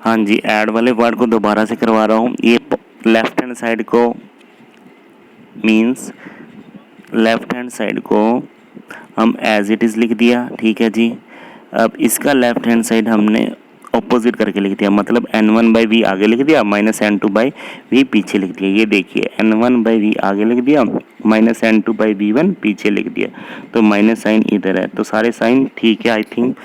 हाँ जी, ऐड वाले वर्ड को दोबारा से करवा रहा हूँ। ये लेफ्ट हैंड साइड को मीन्स लेफ्ट हैंड साइड को हम एज इट इज़ लिख दिया, ठीक है जी। अब इसका लेफ्ट हैंड साइड हमने ऑपोजिट करके लिख दिया, मतलब n1/v आगे लिख दिया, -n2/v पीछे लिख दिया। ये देखिए n1/v आगे लिख दिया, -n2/v1 पीछे लिख दिया, तो माइनस साइन इधर है, तो सारे साइन ठीक है आई थिंक।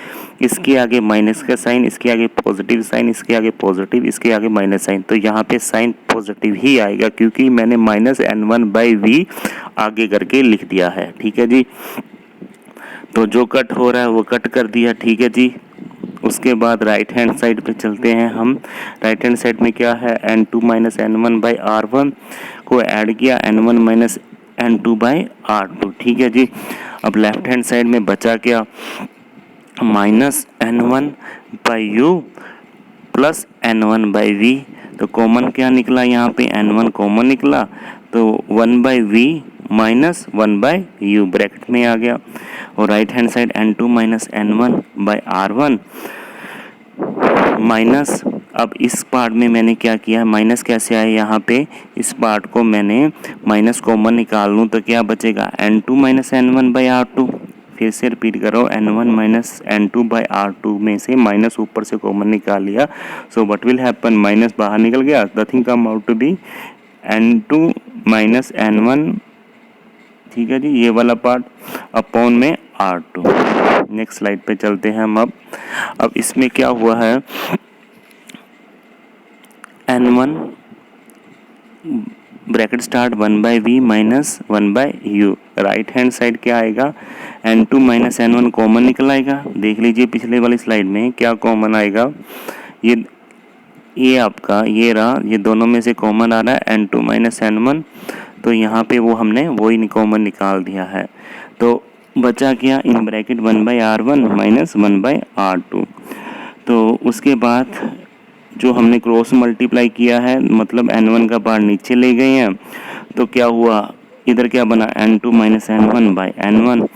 इसके आगे माइनस का साइन, इसके आगे पॉजिटिव साइन, इसके आगे पॉजिटिव, इसके आगे माइनस साइन, तो यहाँ पे साइन पॉजिटिव ही आएगा क्योंकि मैंने -n1/v आगे करके लिख दिया है, ठीक है जी। तो जो कट हो रहा है वो कट कर दिया, ठीक है जी। उसके बाद राइट हैंड साइड पे चलते हैं हम। राइट हैंड साइड में क्या है, n2 - n1/r1 को ऐड किया, n1 - n2/r2, ठीक है जी। अब लेफ्ट हैंड साइड में बचा क्या, -n1/u प्लस n1/v, तो कॉमन क्या निकला यहाँ पे, n1 कॉमन निकला, तो 1/v माइनस 1/u ब्रैकेट में आ गया। और right hand side n2 - n1/r1 minus, अब इस पार्ट में मैंने क्या किया, माइनस कैसे आया यहाँ पे, इस पार्ट को मैंने माइनस कॉमन निकाल लूँ तो क्या बचेगा, n2 - n1/r2। फिर से रिपीट करो, n1 - n2/r2 में से माइनस ऊपर से कॉमन निकाल लिया, so what will happen, minus बाहर निकल गया, the thing come out to be n2 - n1, ठीक है जी, ये वाला पार्ट अपॉन में r2। नेक्स्ट स्लाइड पे चलते हैं हम। अब इसमें क्या हुआ है, n1 bracket start 1/v minus 1/u, right hand side क्या आएगा, n2 - n1 कॉमन निकल आएगा। देख लीजिए पिछले वाली स्लाइड में क्या कॉमन आएगा, ये आपका ये रहा, ये दोनों में से कॉमन आ रहा है n2 - n1, तो यहाँ पे वो हमने वही कॉमन निकाल दिया है। तो बचा क्या, इन ब्रैकेट 1/r1 माइनस 1/r2। तो उसके बाद जो हमने क्रॉस मल्टीप्लाई किया है, मतलब n1 का पार्ट नीचे ले गए हैं, तो क्या हुआ, इधर क्या बना, n2 - n1/n1,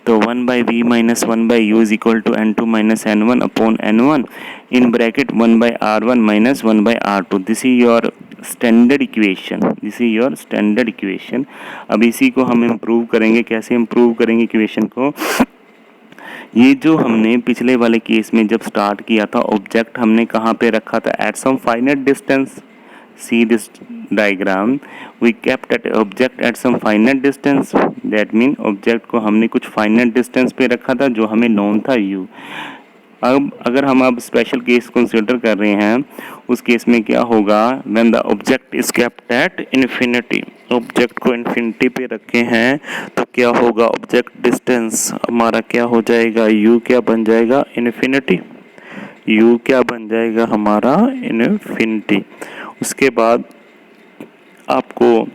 तो 1/v minus 1/u is equal to n2 - n1 upon n1 in bracket 1/r1 minus 1/r2। This is your standard equation, this is your standard equation. अब इसी को हम इम्प्रूव करेंगे, कैसे इम्प्रूव करेंगे इक्वेशन को, ये जो हमने पिछले वाले केस में जब स्टार्ट किया था, ऑब्जेक्ट हमने कहाँ पे रखा था, at some finite distance. See this diagram, we kept at object at some finite distance, that mean object को हमने कुछ फाइनाइट डिस्टेंस पे रखा था जो हमें नोन था u। अब अगर हम अब स्पेशल केस कंसीडर कर रहे हैं, उस केस में क्या होगा, when the object is kept at infinity, object को इन्फिनिटी पे रखे हैं तो क्या होगा, ऑब्जेक्ट डिस्टेंस हमारा क्या हो जाएगा, u क्या बन जाएगा, इन्फिनिटी, u क्या बन जाएगा हमारा, इन्फिनिटी। उसके बाद आपको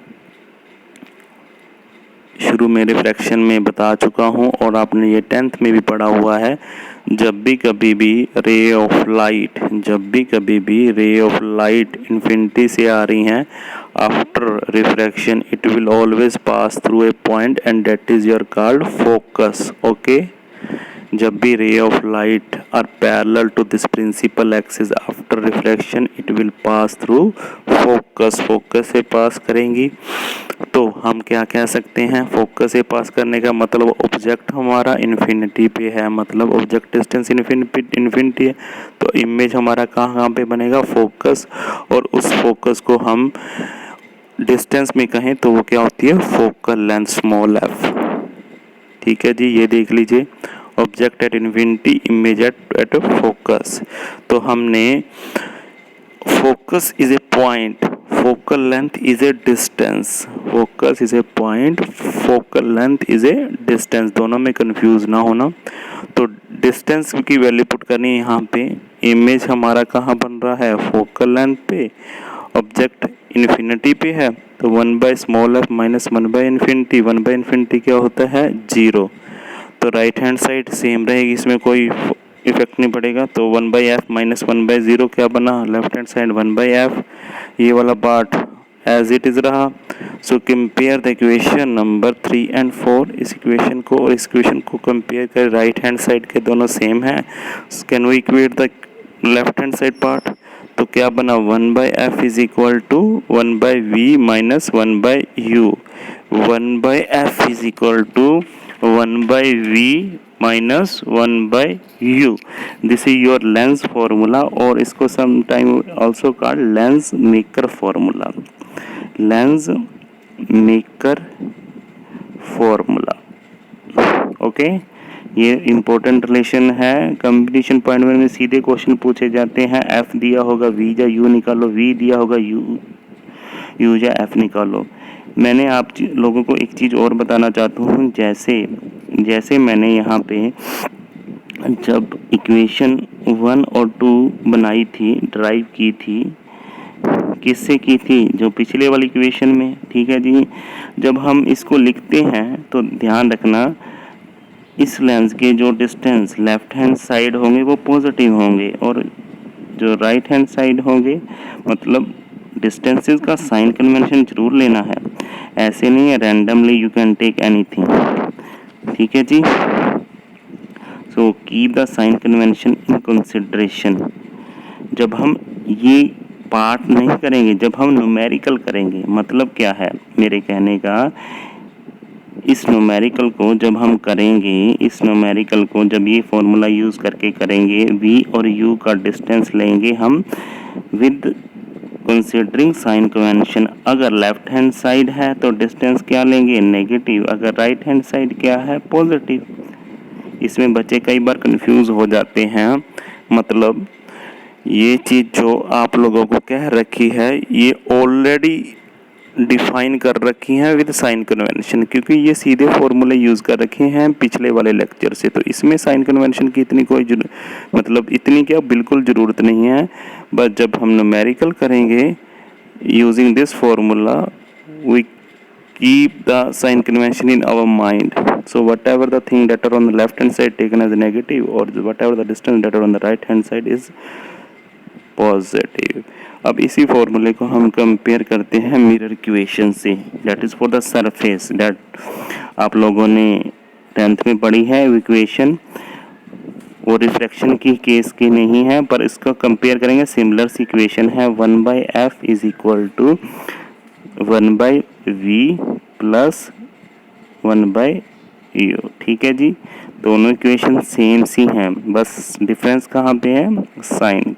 शुरू में रिफ्रैक्शन में बता चुका हूँ और आपने ये 10th में भी पढ़ा हुआ है, जब भी कभी भी रे ऑफ लाइट, जब भी कभी भी रे ऑफ लाइट इन्फिनिटी से आ रही हैं, after refraction it will always pass through a point and that is your called focus, okay. जब भी ray of light are parallel to this principal axis after refraction it will pass through focus, focus से pass करेंगी। तो हम क्या कह सकते हैं, फोकस से पास करने का मतलब ऑब्जेक्ट हमारा इन्फिनिटी पे है, मतलब ऑब्जेक्ट डिस्टेंस इन्फिनिटी है, तो इमेज हमारा कहाँ पे बनेगा, फोकस। और उस फोकस को हम डिस्टेंस में कहें तो वो क्या होती है, फोकल लेंथ स्मॉल f, ठीक है जी। ये देख लीजिए, object at infinity, image at focus. तो हमने focus is a point, focal length is a distance, focus is a point, focal length is a distance, दोनों में कंफ्यूज ना होना। तो डिस्टेंस की वैल्यू पुट करनी है यहाँ पे, इमेज हमारा कहाँ बन रहा है, फोकल लेंथ पे, ऑब्जेक्ट इन्फिनिटी पे है, तो 1/f माइनस 1/infinity, 1/infinity क्या होता है, 0। तो राइट हैंड साइड सेम रहेगी, इसमें कोई इफेक्ट नहीं पड़ेगा, तो 1/f माइनस 1/0 क्या बना, लेफ्ट हैंड साइड 1/f, ये वाला पार्ट एज इट इज रहा। So compare the equation number 3 and 4, इस इक्वेशन को और इस इक्वेशन को कंपेयर कर, राइट हैंड साइड के दोनों सेम है, can we equate the left hand side part, तो क्या बना 1/f is equal to 1/v minus 1/u। 1/f is equal to 1/v minus 1/u। This is your lens formula, और इसको sometime also called lens maker formula. Lens maker formula, okay. ये important relation है। Competition point में सीधे question पूछे जाते हैं, F दिया होगा वी या यू निकालो, वी दिया होगा यू या एफ निकालो। मैंने आप लोगों को एक चीज़ और बताना चाहता हूँ, जैसे मैंने यहाँ पे जब इक्वेशन 1 और 2 बनाई थी, ड्राइव की थी, किससे की थी, जो पिछले वाली इक्वेशन में, ठीक है जी। जब हम इसको लिखते हैं तो ध्यान रखना, इस लेंस के जो डिस्टेंस लेफ्ट हैंड साइड होंगे वो पॉजिटिव होंगे, और जो राइट हैंड साइड होंगे, मतलब डिस्टेंसेस का साइन कन्वेंशन जरूर लेना है, ऐसे नहीं है randomly you can take anything, ठीक है जी। So keep the sign convention in consideration. जब हम ये पार्ट नहीं करेंगे, जब हम न्यूमेरिकल करेंगे, मतलब क्या है मेरे कहने का, इस न्यूमेरिकल को जब हम करेंगे, इस न्यूमेरिकल को जब ये फॉर्मूला यूज़ करके करेंगे, v और u का डिस्टेंस लेंगे हम विद कंसीडरिंग साइन कन्वेंशन। अगर लेफ्ट हैंड साइड है तो डिस्टेंस क्या लेंगे, नेगेटिव। अगर राइट हैंड साइड क्या है, पॉजिटिव। इसमें बच्चे कई बार कंफ्यूज हो जाते हैं, मतलब ये चीज़ जो आप लोगों को कह रखी है ये ऑलरेडी डिफाइन कर रखी हैं विद साइन कन्वेंशन, क्योंकि ये सीधे फॉर्मूले यूज़ कर रखे हैं पिछले वाले लेक्चर से। तो इसमें साइन कन्वेंशन की इतनी कोई मतलब इतनी क्या बिल्कुल ज़रूरत नहीं है। बस जब हम न्यूमेरिकल करेंगे using this formula, we keep the sign convention in our mind. So whatever the thing that are on the left hand side taken as a negative, or whatever the distance that are on the right hand side is positive. अब इसी फॉर्मूले को हम compare करते हैं mirror equation से, that is for the surface, that आप लोगों ने 10th में पढ़ी है इक्वेशन, वो रिफ्रैक्शन की केस की नहीं है, पर इसको कंपेयर करेंगे। सिमिलर सी इक्वेशन है 1/f is equal to 1/v plus 1/u, ठीक है जी। दोनों इक्वेशन सेम सी हैं, बस डिफरेंस कहाँ पे है, साइन